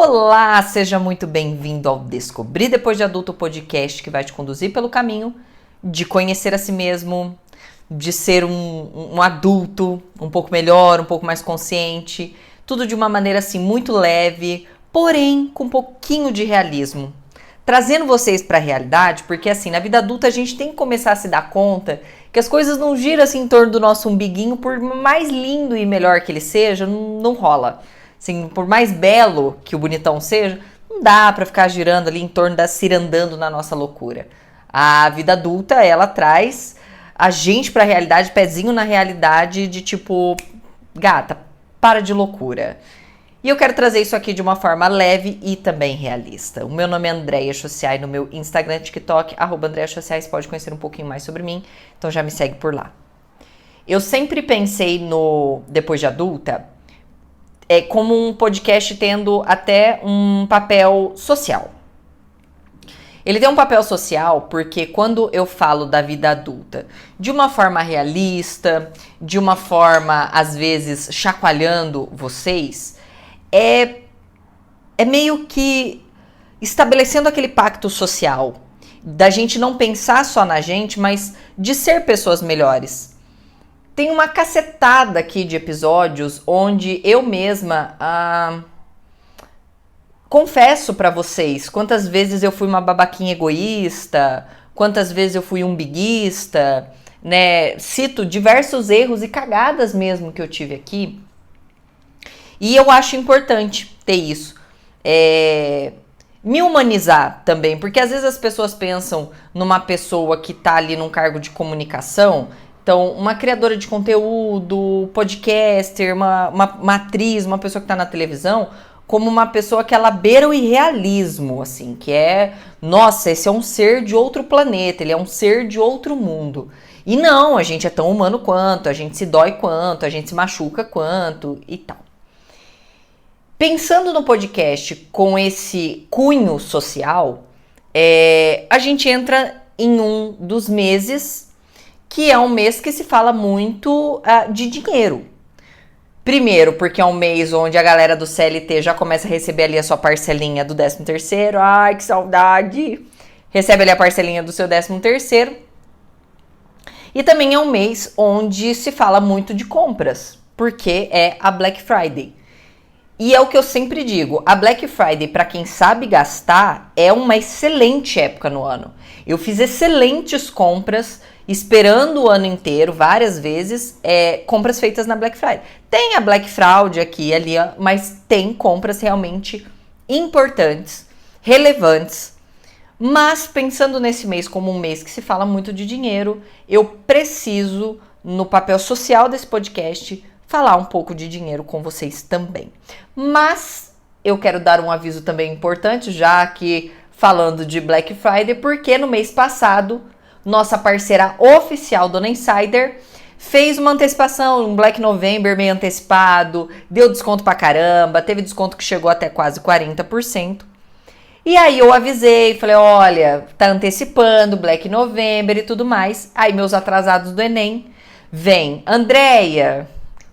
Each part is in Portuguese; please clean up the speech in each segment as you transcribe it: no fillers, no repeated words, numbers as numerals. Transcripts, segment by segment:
Olá, seja muito bem-vindo ao Descobrir Depois de Adulto, podcast que vai te conduzir pelo caminho de conhecer a si mesmo, de ser um adulto um pouco melhor, um pouco mais consciente, tudo de uma maneira assim muito leve, porém com um pouquinho de realismo. Trazendo vocês para a realidade, porque assim, na vida adulta a gente tem que começar a se dar conta que as coisas não giram assim em torno do nosso umbiguinho, por mais lindo e melhor que ele seja, não rola. Assim, por mais belo que o bonitão seja, não dá pra ficar girando ali em torno da cirandando na nossa loucura. A vida adulta, ela traz a gente pra realidade, pezinho na realidade de tipo, gata, para de loucura. E eu quero trazer isso aqui de uma forma leve e também realista. O meu nome é Andréia Chociai, no meu Instagram, TikTok, @AndréaChociai, você pode conhecer um pouquinho mais sobre mim, então já me segue por lá. Eu sempre pensei no Depois de Adulta como um podcast tendo até um papel social. Ele tem um papel social porque quando eu falo da vida adulta de uma forma realista, de uma forma, às vezes, chacoalhando vocês, é meio que estabelecendo aquele pacto social, da gente não pensar só na gente, mas de ser pessoas melhores. Tem uma cacetada aqui de episódios onde eu mesma confesso pra vocês quantas vezes eu fui uma babaquinha egoísta, quantas vezes eu fui umbiguista, né? Cito diversos erros e cagadas mesmo que eu tive aqui. E eu acho importante ter isso. Me humanizar também, porque às vezes as pessoas pensam numa pessoa que tá ali num cargo de comunicação. Então, uma criadora de conteúdo, podcaster, uma atriz, uma pessoa que está na televisão, como uma pessoa que ela beira o irrealismo, assim, que é, nossa, esse é um ser de outro planeta, ele é um ser de outro mundo. E não, a gente é tão humano quanto, a gente se dói quanto, a gente se machuca quanto e tal. Pensando no podcast com esse cunho social, a gente entra em um dos meses que é um mês que se fala muito de dinheiro. Primeiro, porque é um mês onde a galera do CLT já começa a receber ali a sua parcelinha do 13º. Ai, que saudade! Recebe ali a parcelinha do seu 13º. E também é um mês onde se fala muito de compras, porque é a Black Friday. E é o que eu sempre digo, a Black Friday, para quem sabe gastar, é uma excelente época no ano. Eu fiz excelentes compras, esperando o ano inteiro, várias vezes, compras feitas na Black Friday. Tem a Black Fraud aqui e ali, mas tem compras realmente importantes, relevantes. Mas pensando nesse mês como um mês que se fala muito de dinheiro, eu preciso, no papel social desse podcast, falar um pouco de dinheiro com vocês também. Mas eu quero dar um aviso também importante, já que falando de Black Friday, porque no mês passado, nossa parceira oficial, Dona Insider, fez uma antecipação, um Black November meio antecipado, deu desconto pra caramba, teve desconto que chegou até quase 40%. E aí eu avisei, falei, olha, tá antecipando Black November e tudo mais. Aí meus atrasados do Enem vem, Andréia,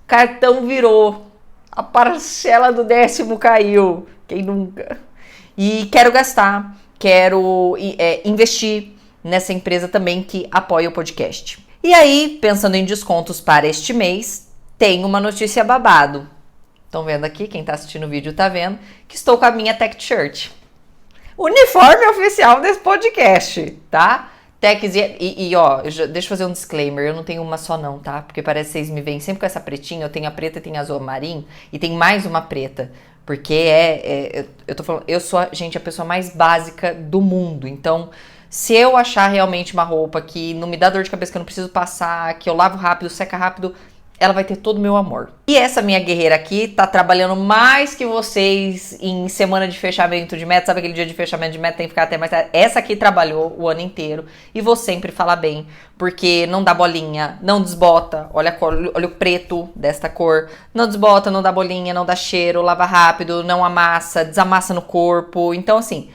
cartão virou, a parcela do 10º caiu, quem nunca? E quero gastar, quero investir nessa empresa também que apoia o podcast. E aí, pensando em descontos para este mês, tem uma notícia babado. Estão vendo aqui, quem tá assistindo o vídeo tá vendo, que estou com a minha Tech Shirt. Uniforme oficial desse podcast, tá? Techs ó, deixa eu fazer um disclaimer, eu não tenho uma só não, tá? Porque parece que vocês me veem sempre com essa pretinha, eu tenho a preta e tenho a azul marinho, e tem mais uma preta, porque eu tô falando, eu sou, gente, a pessoa mais básica do mundo, então, se eu achar realmente uma roupa que não me dá dor de cabeça, que eu não preciso passar, que eu lavo rápido, seca rápido, ela vai ter todo o meu amor. E essa minha guerreira aqui tá trabalhando mais que vocês em semana de fechamento de meta. Sabe aquele dia de fechamento de meta tem que ficar até mais tarde? Essa aqui trabalhou o ano inteiro e vou sempre falar bem, porque não dá bolinha, não desbota. Olha a cor, olha o preto desta cor. Não desbota, não dá bolinha, não dá cheiro, lava rápido, não amassa, desamassa no corpo. Então assim,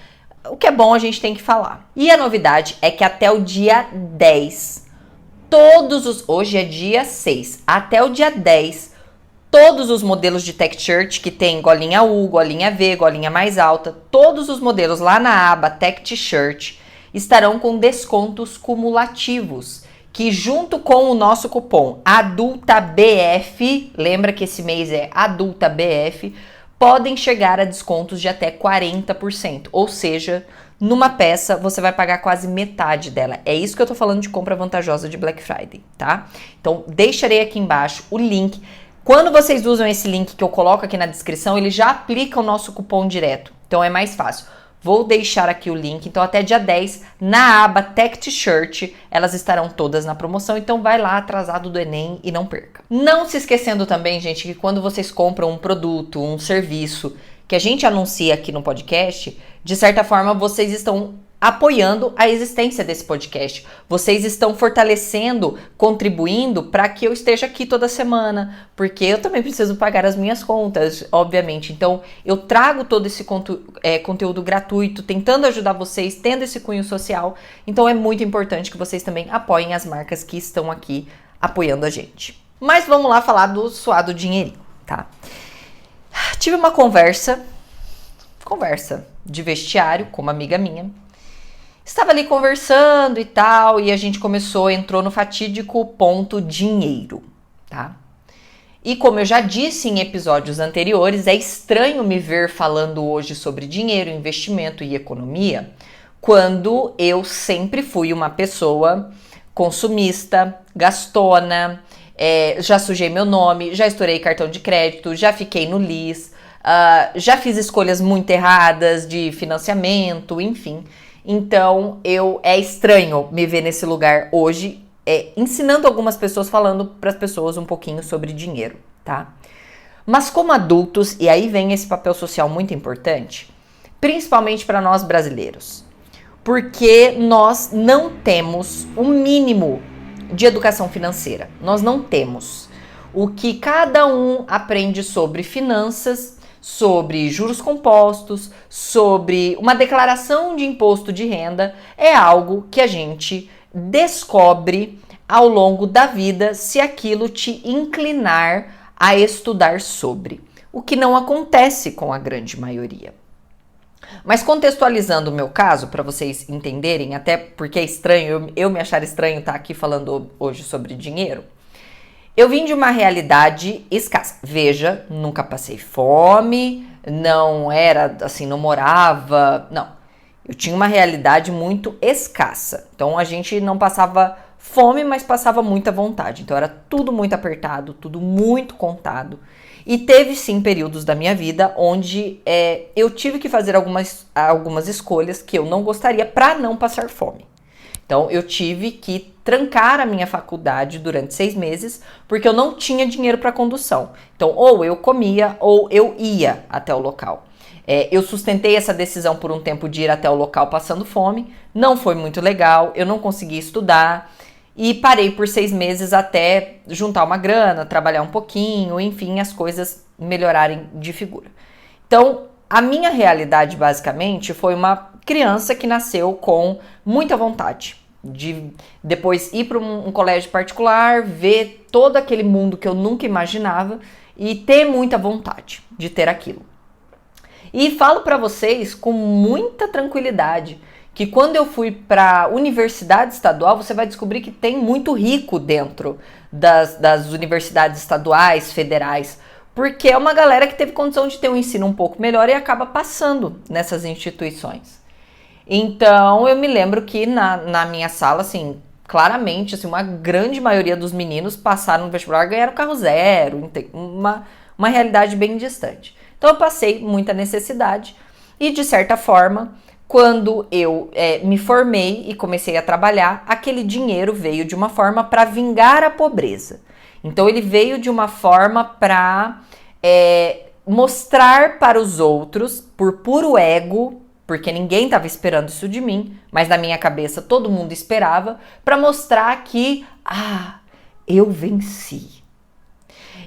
o que é bom a gente tem que falar. E a novidade é que até o dia 10... hoje é dia 6, até o dia 10, Todos os modelos de tech shirt que tem golinha U, golinha V, golinha mais alta, todos os modelos lá na aba Tech T-shirt estarão com descontos cumulativos, que junto com o nosso cupom ADULTABF, lembra que esse mês é ADULTABF, podem chegar a descontos de até 40%, ou seja, numa peça você vai pagar quase metade dela. É isso que eu tô falando de compra vantajosa de Black Friday, tá? Então deixarei aqui embaixo o link. Quando vocês usam esse link que eu coloco aqui na descrição, ele já aplica o nosso cupom direto. Então é mais fácil. Vou deixar aqui o link. Então até dia 10, na aba Tech T-shirt, elas estarão todas na promoção. Então vai lá, atrasado do Enem, e não perca. Não se esquecendo também, gente, que quando vocês compram um produto, um serviço que a gente anuncia aqui no podcast, de certa forma vocês estão apoiando a existência desse podcast. Vocês estão fortalecendo, contribuindo para que eu esteja aqui toda semana, porque eu também preciso pagar as minhas contas, obviamente. Então, eu trago todo esse conteúdo gratuito, tentando ajudar vocês, tendo esse cunho social. Então, é muito importante que vocês também apoiem as marcas que estão aqui apoiando a gente. Mas vamos lá falar do suado dinheirinho, tá? Tive uma conversa de vestiário com uma amiga minha. Estava ali conversando e tal, e a gente entrou no fatídico ponto dinheiro, tá? E como eu já disse em episódios anteriores, é estranho me ver falando hoje sobre dinheiro, investimento e economia, quando eu sempre fui uma pessoa consumista, gastona, já sujei meu nome, já estourei cartão de crédito, já fiquei no LIS, já fiz escolhas muito erradas de financiamento, enfim. Então, é estranho me ver nesse lugar hoje, ensinando algumas pessoas, falando para as pessoas um pouquinho sobre dinheiro, tá? Mas como adultos, e aí vem esse papel social muito importante, principalmente para nós brasileiros, porque nós não temos o mínimo de educação financeira. Nós não temos. O que cada um aprende sobre finanças, sobre juros compostos, sobre uma declaração de imposto de renda, é algo que a gente descobre ao longo da vida se aquilo te inclinar a estudar sobre, o que não acontece com a grande maioria. Mas contextualizando o meu caso, para vocês entenderem, até porque é estranho, eu me achar estranho estar aqui falando hoje sobre dinheiro, eu vim de uma realidade escassa. Veja, nunca passei fome, não era assim, não morava, não. Eu tinha uma realidade muito escassa. Então a gente não passava fome, mas passava muita vontade. Então era tudo muito apertado, tudo muito contado. E teve sim períodos da minha vida onde eu tive que fazer algumas escolhas que eu não gostaria para não passar fome. Então, eu tive que trancar a minha faculdade durante 6 meses, porque eu não tinha dinheiro para condução. Então, ou eu comia, ou eu ia até o local. Eu sustentei essa decisão por um tempo de ir até o local passando fome. Não foi muito legal, eu não consegui estudar. E parei por 6 meses até juntar uma grana, trabalhar um pouquinho, enfim, as coisas melhorarem de figura. Então, a minha realidade, basicamente, foi uma criança que nasceu com muita vontade de depois ir para um colégio particular, ver todo aquele mundo que eu nunca imaginava e ter muita vontade de ter aquilo. E falo para vocês com muita tranquilidade que quando eu fui para a universidade estadual, você vai descobrir que tem muito rico dentro das universidades estaduais, federais, porque é uma galera que teve condição de ter um ensino um pouco melhor e acaba passando nessas instituições. Então, eu me lembro que na minha sala, assim, claramente, assim, uma grande maioria dos meninos passaram no vestibular e ganharam carro zero, uma realidade bem distante. Então, eu passei muita necessidade e, de certa forma, quando eu me formei e comecei a trabalhar, aquele dinheiro veio de uma forma para vingar a pobreza. Então, ele veio de uma forma para mostrar para os outros, por puro ego, porque ninguém estava esperando isso de mim, mas na minha cabeça todo mundo esperava, para mostrar que, eu venci.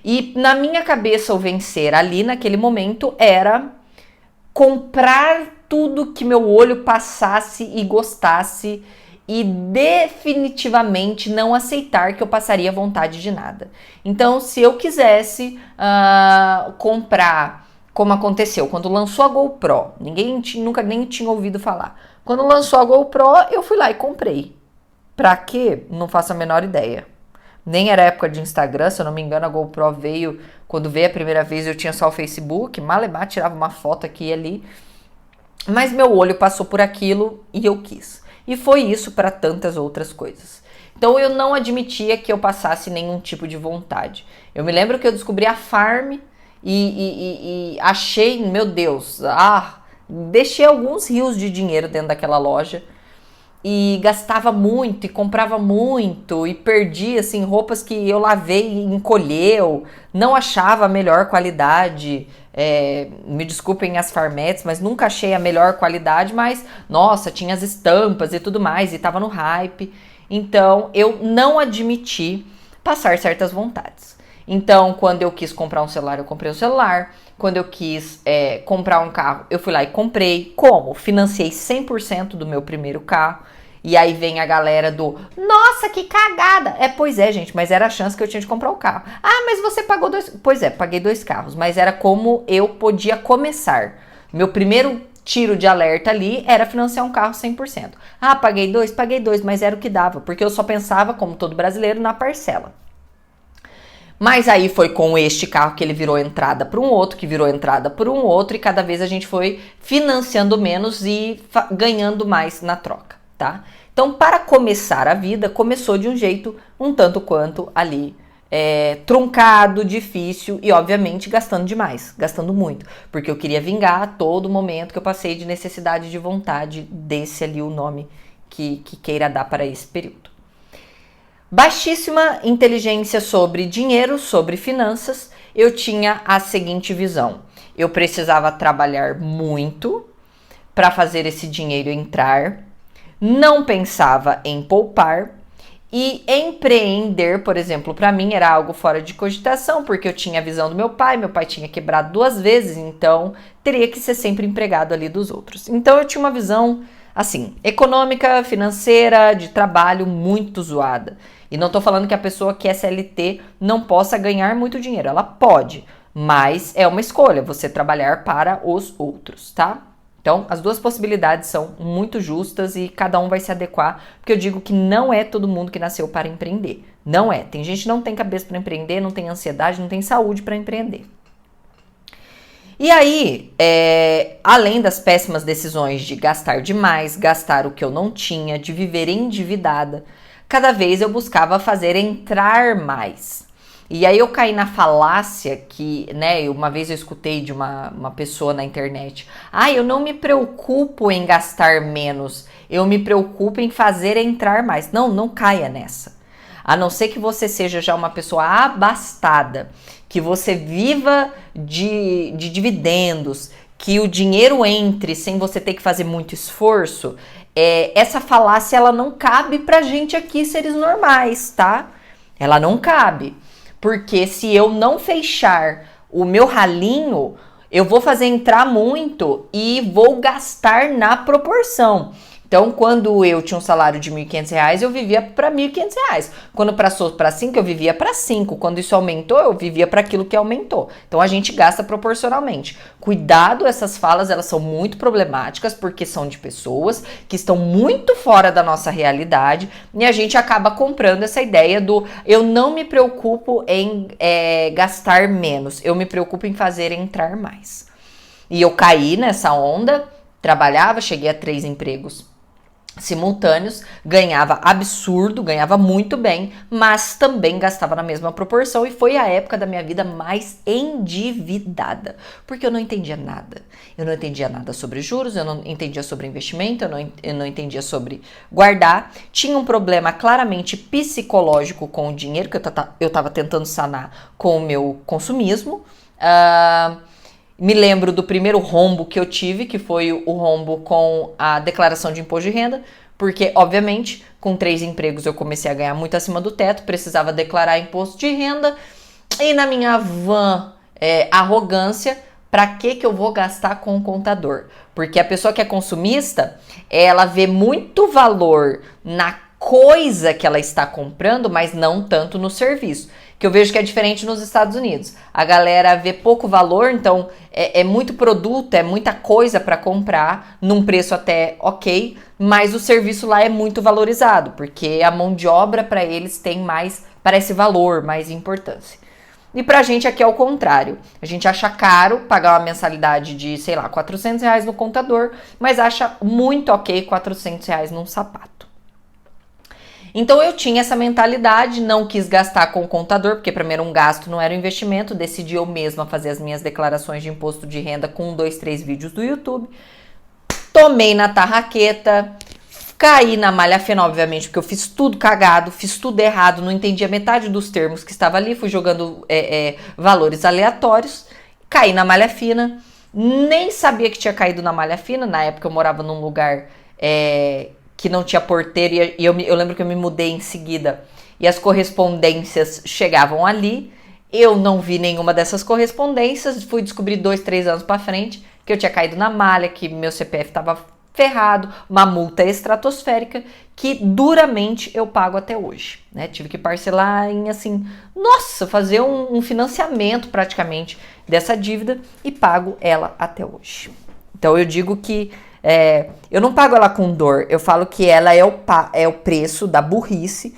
E na minha cabeça o vencer ali naquele momento era comprar tudo que meu olho passasse e gostasse e definitivamente não aceitar que eu passaria vontade de nada. Então, se eu quisesse comprar, como aconteceu quando lançou a GoPro, nunca nem tinha ouvido falar. Quando lançou a GoPro, eu fui lá e comprei. Pra quê? Não faço a menor ideia. Nem era época de Instagram, se eu não me engano, a GoPro veio, quando veio a primeira vez eu tinha só o Facebook, malemar, tirava uma foto aqui e ali. Mas meu olho passou por aquilo e eu quis. E foi isso para tantas outras coisas. Então eu não admitia que eu passasse nenhum tipo de vontade. Eu me lembro que eu descobri a Farm e achei, meu Deus, deixei alguns rios de dinheiro dentro daquela loja. E gastava muito, e comprava muito, e perdi, assim, roupas que eu lavei e encolheu, não achava a melhor qualidade, me desculpem as farmetes, mas nunca achei a melhor qualidade, mas, nossa, tinha as estampas e tudo mais, e tava no hype, então eu não admiti passar certas vontades. Então, quando eu quis comprar um celular, eu comprei um celular. Quando eu quis comprar um carro, eu fui lá e comprei. Como? Financiei 100% do meu primeiro carro. E aí vem a galera do, nossa, que cagada! Pois é, gente, mas era a chance que eu tinha de comprar o carro. Ah, mas você pagou 2... Pois é, paguei 2 carros, mas era como eu podia começar. Meu primeiro tiro de alerta ali era financiar um carro 100%. Ah, paguei 2, mas era o que dava, porque eu só pensava, como todo brasileiro, na parcela. Mas aí foi com este carro que ele virou entrada para um outro, que virou entrada para um outro, e cada vez a gente foi financiando menos e ganhando mais na troca, tá? Então, para começar a vida, começou de um jeito um tanto quanto ali truncado, difícil e, obviamente, gastando demais, gastando muito, porque eu queria vingar a todo momento que eu passei de necessidade de vontade, desse ali o nome que queira dar para esse período. Baixíssima inteligência sobre dinheiro, sobre finanças, eu tinha a seguinte visão. Eu precisava trabalhar muito para fazer esse dinheiro entrar, não pensava em poupar e empreender, por exemplo, para mim era algo fora de cogitação, porque eu tinha a visão do meu pai tinha quebrado 2 vezes, então teria que ser sempre empregado ali dos outros. Então eu tinha uma visão, assim, econômica, financeira, de trabalho muito zoada. E não tô falando que a pessoa que é CLT não possa ganhar muito dinheiro. Ela pode, mas é uma escolha você trabalhar para os outros, tá? Então, as duas possibilidades são muito justas e cada um vai se adequar, porque eu digo que não é todo mundo que nasceu para empreender. Não é. Tem gente que não tem cabeça para empreender, não tem ansiedade, não tem saúde para empreender. E aí, além das péssimas decisões de gastar demais, gastar o que eu não tinha, de viver endividada, cada vez eu buscava fazer entrar mais. E aí eu caí na falácia que, né, uma vez eu escutei de uma pessoa na internet. Eu não me preocupo em gastar menos, eu me preocupo em fazer entrar mais. Não caia nessa. A não ser que você seja já uma pessoa abastada, que você viva de dividendos, que o dinheiro entre sem você ter que fazer muito esforço, essa falácia ela não cabe pra gente aqui, seres normais, tá? Ela não cabe. Porque se eu não fechar o meu ralinho, eu vou fazer entrar muito e vou gastar na proporção. Então, quando eu tinha um salário de R$1.500, eu vivia para R$1.500. Quando passou para 5, eu vivia para 5. Quando isso aumentou, eu vivia para aquilo que aumentou. Então, a gente gasta proporcionalmente. Cuidado, essas falas, elas são muito problemáticas, porque são de pessoas que estão muito fora da nossa realidade, e a gente acaba comprando essa ideia do eu não me preocupo em gastar menos, eu me preocupo em fazer entrar mais. E eu caí nessa onda, trabalhava, cheguei a 3 empregos simultâneos, ganhava absurdo, ganhava muito bem, mas também gastava na mesma proporção, e foi a época da minha vida mais endividada, porque eu não entendia nada. Eu não entendia nada sobre juros, eu não entendia sobre investimento, eu não entendia sobre guardar. Tinha um problema claramente psicológico com o dinheiro, que eu estava tentando sanar com o meu consumismo. Me lembro do primeiro rombo que eu tive, que foi o rombo com a declaração de imposto de renda, porque, obviamente, com 3 empregos eu comecei a ganhar muito acima do teto, precisava declarar imposto de renda, e na minha vã arrogância, para que eu vou gastar com o contador? Porque a pessoa que é consumista, ela vê muito valor na coisa que ela está comprando, mas não tanto no serviço. Que eu vejo que é diferente nos Estados Unidos. A galera vê pouco valor, então é muito produto, é muita coisa para comprar, num preço até ok, mas o serviço lá é muito valorizado, porque a mão de obra para eles tem mais, parece valor, mais importância. E pra gente aqui é o contrário. A gente acha caro pagar uma mensalidade de, sei lá, R$400 no contador, mas acha muito ok R$400 num sapato. Então eu tinha essa mentalidade, não quis gastar com o contador, porque pra mim era um gasto, não era um investimento. Decidi eu mesma fazer as minhas declarações de imposto de renda com 2, 3 vídeos do YouTube. Tomei na tarraqueta, caí na malha fina, obviamente, porque eu fiz tudo cagado, fiz tudo errado, não entendia metade dos termos que estava ali, fui jogando valores aleatórios, caí na malha fina, nem sabia que tinha caído na malha fina. Na época eu morava num lugar que não tinha porteiro e eu lembro que eu me mudei em seguida e as correspondências chegavam ali. Eu não vi nenhuma dessas correspondências, fui descobrir 2, 3 anos pra frente que eu tinha caído na malha, que meu CPF estava ferrado, uma multa estratosférica que duramente eu pago até hoje, né? Tive que parcelar em, assim, nossa, fazer um financiamento praticamente dessa dívida e pago ela até hoje. Então eu digo que eu não pago ela com dor, eu falo que ela é o preço da burrice.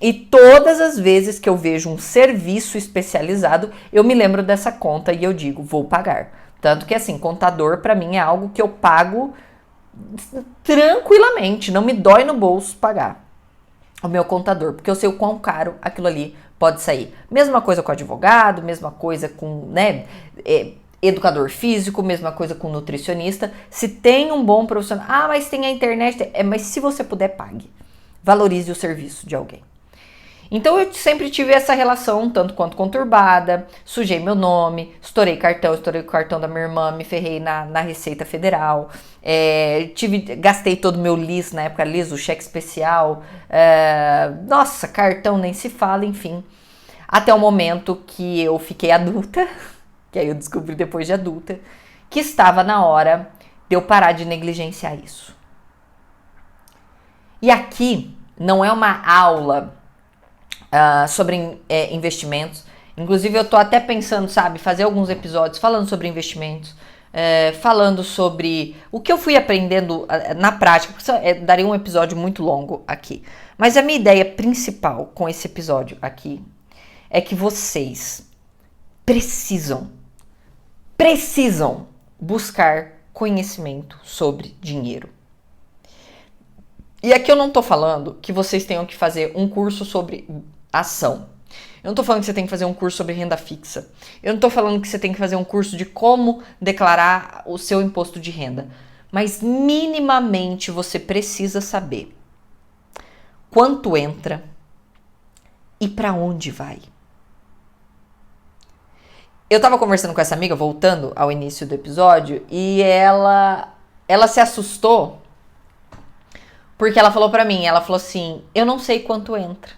E todas as vezes que eu vejo um serviço especializado, eu me lembro dessa conta e eu digo, vou pagar. Tanto que, assim, contador pra mim é algo que eu pago tranquilamente, não me dói no bolso pagar o meu contador, porque eu sei o quão caro aquilo ali pode sair. Mesma coisa com advogado, mesma coisa com, né, educador físico, mesma coisa com nutricionista. Se tem um bom profissional, mas tem a internet, mas se você puder, pague. Valorize o serviço de alguém. Então eu sempre tive essa relação, tanto quanto conturbada, sujei meu nome, estourei o cartão da minha irmã, me ferrei na Receita Federal, gastei todo o meu LIS, na época LIS, o cheque especial, nossa, cartão nem se fala, enfim. Até o momento que eu fiquei adulta, que aí eu descobri depois de adulta, que estava na hora de eu parar de negligenciar isso. E aqui não é uma aula sobre investimentos. Inclusive eu tô até pensando, sabe, fazer alguns episódios falando sobre investimentos, falando sobre o que eu fui aprendendo na prática, porque daria um episódio muito longo aqui. Mas a minha ideia principal com esse episódio aqui é que vocês precisam buscar conhecimento sobre dinheiro. E aqui eu não tô falando que vocês tenham que fazer um curso sobre ação. Eu não tô falando que você tem que fazer um curso sobre renda fixa. Eu não tô falando que você tem que fazer um curso de como declarar o seu imposto de renda. Mas minimamente você precisa saber quanto entra e para onde vai. Eu tava conversando com essa amiga, voltando ao início do episódio, e ela se assustou porque ela falou pra mim, ela falou assim, eu não sei quanto entra.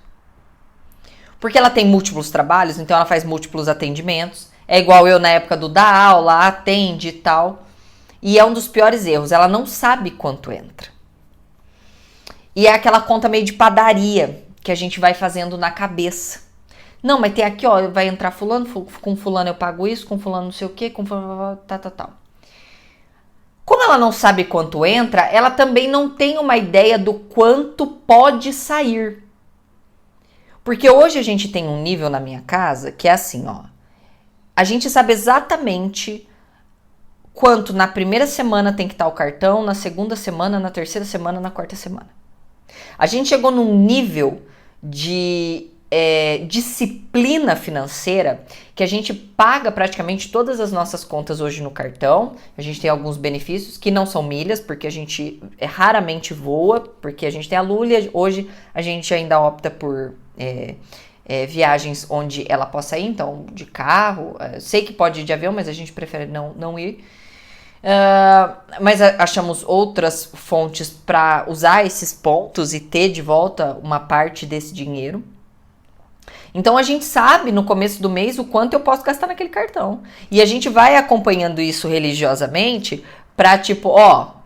Porque ela tem múltiplos trabalhos, então ela faz múltiplos atendimentos. É igual eu na época do dar aula, atende e tal. E é um dos piores erros, ela não sabe quanto entra. E é aquela conta meio de padaria que a gente vai fazendo na cabeça. Não, mas tem aqui, ó, vai entrar fulano, com fulano eu pago isso, com fulano não sei o quê, com fulano tal. Como ela não sabe quanto entra, ela também não tem uma ideia do quanto pode sair. Porque hoje a gente tem um nível na minha casa que é assim, ó. A gente sabe exatamente quanto na primeira semana tem que estar o cartão, na segunda semana, na terceira semana, na quarta semana. A gente chegou num nível de disciplina financeira que a gente paga praticamente todas as nossas contas hoje no cartão. A gente tem alguns benefícios que não são milhas, porque a gente raramente voa, porque a gente tem a Lulia. Hoje a gente ainda opta por viagens onde ela possa ir, então de carro. Sei que pode ir de avião, mas a gente prefere não ir. Mas achamos outras fontes para usar esses pontos e ter de volta uma parte desse dinheiro. Então a gente sabe no começo do mês o quanto eu posso gastar naquele cartão. E a gente vai acompanhando isso religiosamente pra tipo, ó,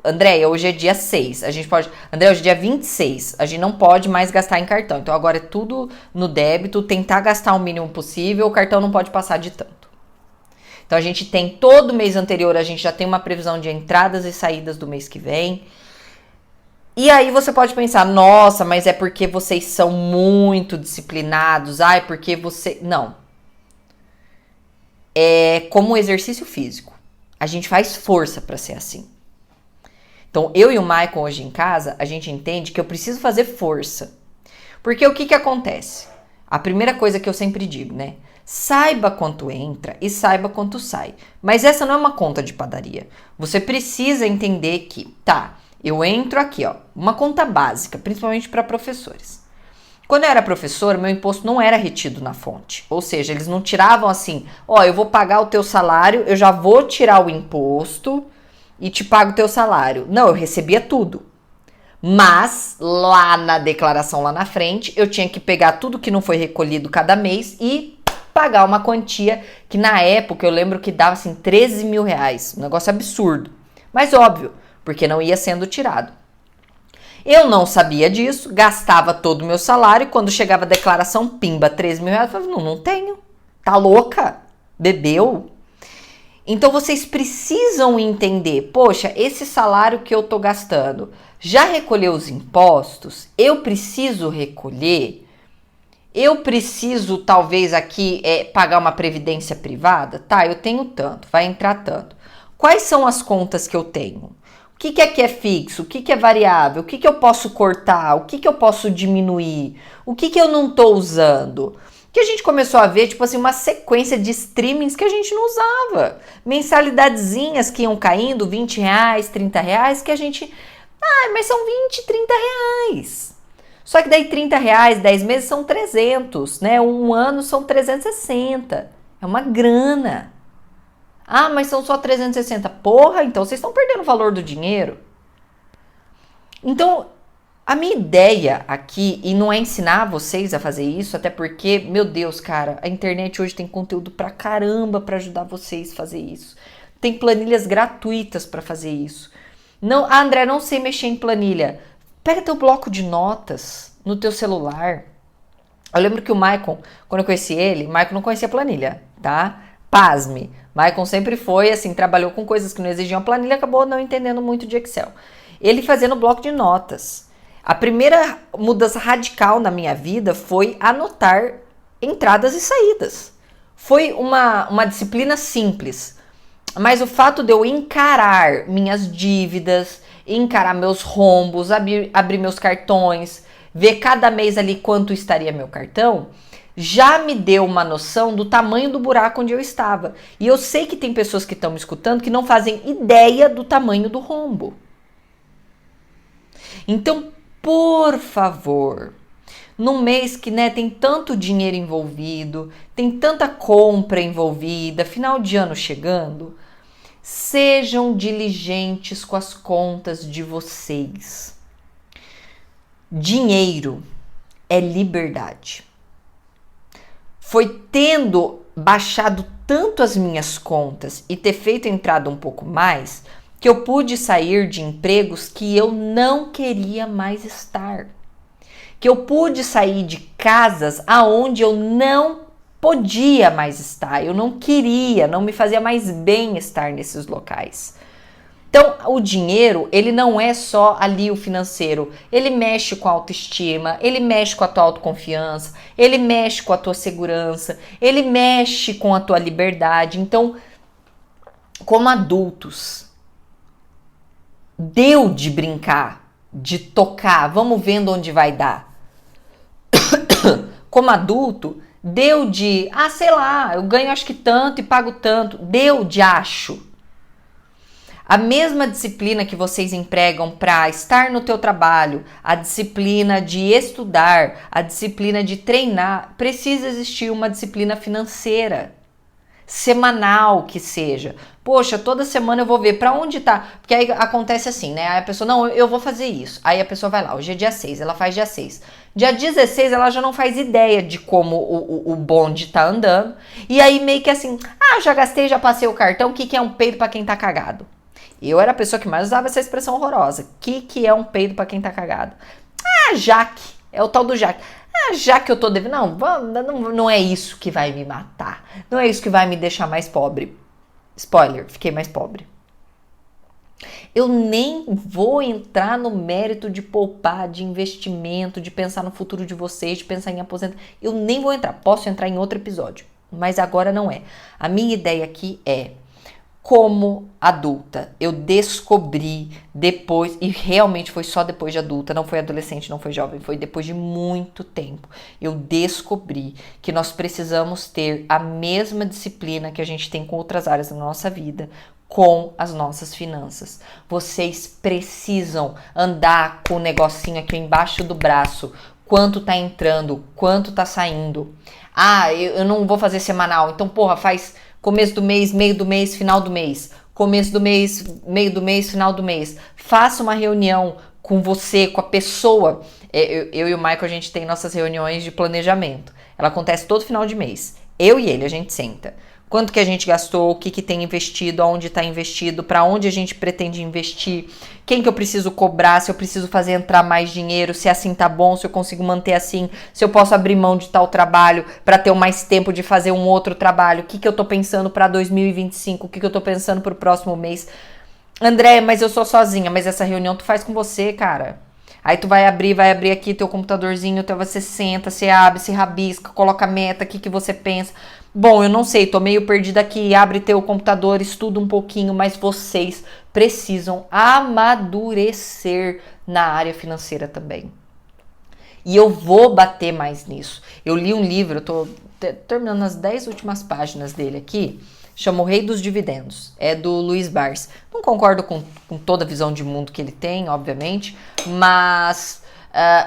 Andréia, hoje é dia 6, a gente pode... Andréia, hoje é dia 26, a gente não pode mais gastar em cartão. Então agora é tudo no débito, tentar gastar o mínimo possível, o cartão não pode passar de tanto. Então a gente tem todo mês anterior, a gente já tem uma previsão de entradas e saídas do mês que vem. E aí você pode pensar, nossa, mas é porque vocês são muito disciplinados, ai, porque você... Não. É como exercício físico. A gente faz força pra ser assim. Então, eu e o Michael hoje em casa, a gente entende que eu preciso fazer força. Porque o que que acontece? A primeira coisa que eu sempre digo, né? Saiba quanto entra e saiba quanto sai. Mas essa não é uma conta de padaria. Você precisa entender que, tá, eu entro aqui, ó, uma conta básica, principalmente para professores. Quando eu era professor, meu imposto não era retido na fonte. Ou seja, eles não tiravam assim, ó, eu vou pagar o teu salário, eu já vou tirar o imposto e te pago o teu salário. Não, eu recebia tudo. Mas lá na declaração lá na frente, eu tinha que pegar tudo que não foi recolhido cada mês e pagar uma quantia que na época eu lembro que dava assim 13 mil reais. Um negócio absurdo. Mas óbvio, porque não ia sendo tirado. Eu não sabia disso, gastava todo o meu salário e quando chegava a declaração, pimba, 13 mil reais, eu falava, não tenho. Tá louca? Bebeu? Então vocês precisam entender, poxa, esse salário que eu tô gastando, já recolheu os impostos? Eu preciso recolher? Eu preciso talvez aqui pagar uma previdência privada? Tá, eu tenho tanto, vai entrar tanto. Quais são as contas que eu tenho? O que é fixo? O que é variável? O que eu posso cortar? O que eu posso diminuir? O que eu não tô usando? Que a gente começou a ver, tipo assim, uma sequência de streamings que a gente não usava. Mensalidadezinhas que iam caindo, 20 reais, 30 reais, que a gente... Ah, mas são 20, 30 reais. Só que daí 30 reais, 10 meses são 300, né? Um ano são 360. É uma grana. Ah, mas são só 360. Porra, então vocês estão perdendo o valor do dinheiro. Então... A minha ideia aqui, e não é ensinar vocês a fazer isso, até porque, meu Deus, cara, a internet hoje tem conteúdo pra caramba pra ajudar vocês a fazer isso. Tem planilhas gratuitas pra fazer isso. Não, André, não sei mexer em planilha. Pega teu bloco de notas no teu celular. Eu lembro que o Michael, quando eu conheci ele, o Michael não conhecia planilha, tá? Pasme. Michael sempre foi, assim, trabalhou com coisas que não exigiam planilha, acabou não entendendo muito de Excel. Ele fazia no bloco de notas. A primeira mudança radical na minha vida foi anotar entradas e saídas. Foi uma disciplina simples, mas o fato de eu encarar minhas dívidas, encarar meus rombos, abrir meus cartões, ver cada mês ali quanto estaria meu cartão, já me deu uma noção do tamanho do buraco onde eu estava. E eu sei que tem pessoas que estão me escutando que não fazem ideia do tamanho do rombo. Então, por favor, num mês que, né, tem tanto dinheiro envolvido, tem tanta compra envolvida, final de ano chegando, sejam diligentes com as contas de vocês. Dinheiro é liberdade. Foi tendo baixado tanto as minhas contas e ter feito entrada um pouco mais que eu pude sair de empregos que eu não queria mais estar. Que eu pude sair de casas aonde eu não podia mais estar. Eu não queria, não me fazia mais bem estar nesses locais. Então, o dinheiro, ele não é só ali o financeiro. Ele mexe com a autoestima, ele mexe com a tua autoconfiança, ele mexe com a tua segurança, ele mexe com a tua liberdade. Então, como adultos, deu de brincar, de tocar, vamos vendo onde vai dar. Como adulto, deu de, sei lá, eu ganho acho que tanto e pago tanto. Deu de acho. A mesma disciplina que vocês empregam para estar no teu trabalho, a disciplina de estudar, a disciplina de treinar, precisa existir uma disciplina financeira. semanal que seja. Poxa, toda semana eu vou ver pra onde tá. Porque aí acontece assim, né? Aí a pessoa, não, eu vou fazer isso. Aí a pessoa vai lá, hoje é dia 6, ela faz dia 6. Dia 16 ela já não faz ideia de como o bonde tá andando. E aí meio que assim, já gastei, já passei o cartão, o que é um peido pra quem tá cagado? Eu era a pessoa que mais usava essa expressão horrorosa. O que é um peido pra quem tá cagado? Jaque. É o tal do Jaque. Já que eu tô devendo. Não é isso que vai me matar. Não é isso que vai me deixar mais pobre. Spoiler, fiquei mais pobre. Eu nem vou entrar no mérito de poupar, de investimento, de pensar no futuro de vocês, de pensar em aposentar. Eu nem vou entrar. Posso entrar em outro episódio, mas agora não é. A minha ideia aqui é: como adulta, eu descobri depois, e realmente foi só depois de adulta, não foi adolescente, não foi jovem, foi depois de muito tempo, eu descobri que nós precisamos ter a mesma disciplina que a gente tem com outras áreas da nossa vida, com as nossas finanças. Vocês precisam andar com o negocinho aqui embaixo do braço, quanto tá entrando, quanto tá saindo. Eu não vou fazer semanal, então faz começo do mês, meio do mês, final do mês. Começo do mês, meio do mês, final do mês. Faça uma reunião com você, com a pessoa. Eu e o Michael, a gente tem nossas reuniões de planejamento. Ela acontece todo final de mês. Eu e ele, a gente senta. Quanto que a gente gastou, o que tem investido, aonde está investido, para onde a gente pretende investir, quem que eu preciso cobrar, se eu preciso fazer entrar mais dinheiro, se assim tá bom, se eu consigo manter assim, se eu posso abrir mão de tal trabalho para ter mais tempo de fazer um outro trabalho, o que eu tô pensando para 2025, o que eu tô pensando para o próximo mês. André, mas eu sou sozinha, mas essa reunião tu faz com você, cara. Aí tu vai abrir aqui teu computadorzinho, então você senta, você abre, se rabisca, coloca a meta, o que você pensa. Bom, eu não sei, tô meio perdida aqui, abre teu computador, estuda um pouquinho, mas vocês precisam amadurecer na área financeira também. E eu vou bater mais nisso. Eu li um livro, eu tô terminando as 10 últimas páginas dele aqui, chama O Rei dos Dividendos, é do Luiz Barsi. Não concordo com toda a visão de mundo que ele tem, obviamente, mas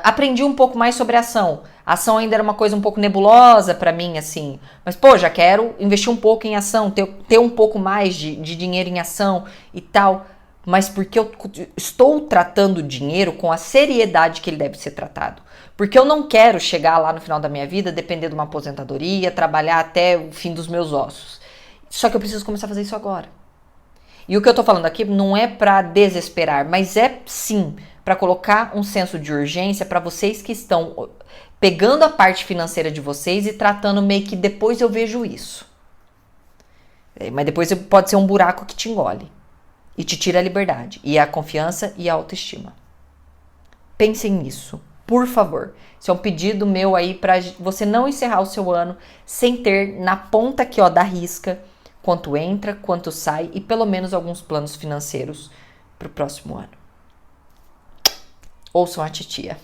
aprendi um pouco mais sobre ação. A ação ainda era uma coisa um pouco nebulosa pra mim, assim, mas já quero investir um pouco em ação, ter um pouco mais de dinheiro em ação e tal, mas porque eu estou tratando o dinheiro com a seriedade que ele deve ser tratado. Porque eu não quero chegar lá no final da minha vida, depender de uma aposentadoria, trabalhar até o fim dos meus ossos. Só que eu preciso começar a fazer isso agora. E o que eu tô falando aqui não é pra desesperar, mas é sim pra colocar um senso de urgência pra vocês que estão pegando a parte financeira de vocês e tratando meio que depois eu vejo isso. Mas depois pode ser um buraco que te engole e te tira a liberdade, e a confiança e a autoestima. Pensem nisso, por favor. Isso é um pedido meu aí pra você não encerrar o seu ano sem ter na ponta aqui, da risca, quanto entra, quanto sai e pelo menos alguns planos financeiros para o próximo ano. Ouçam a titia.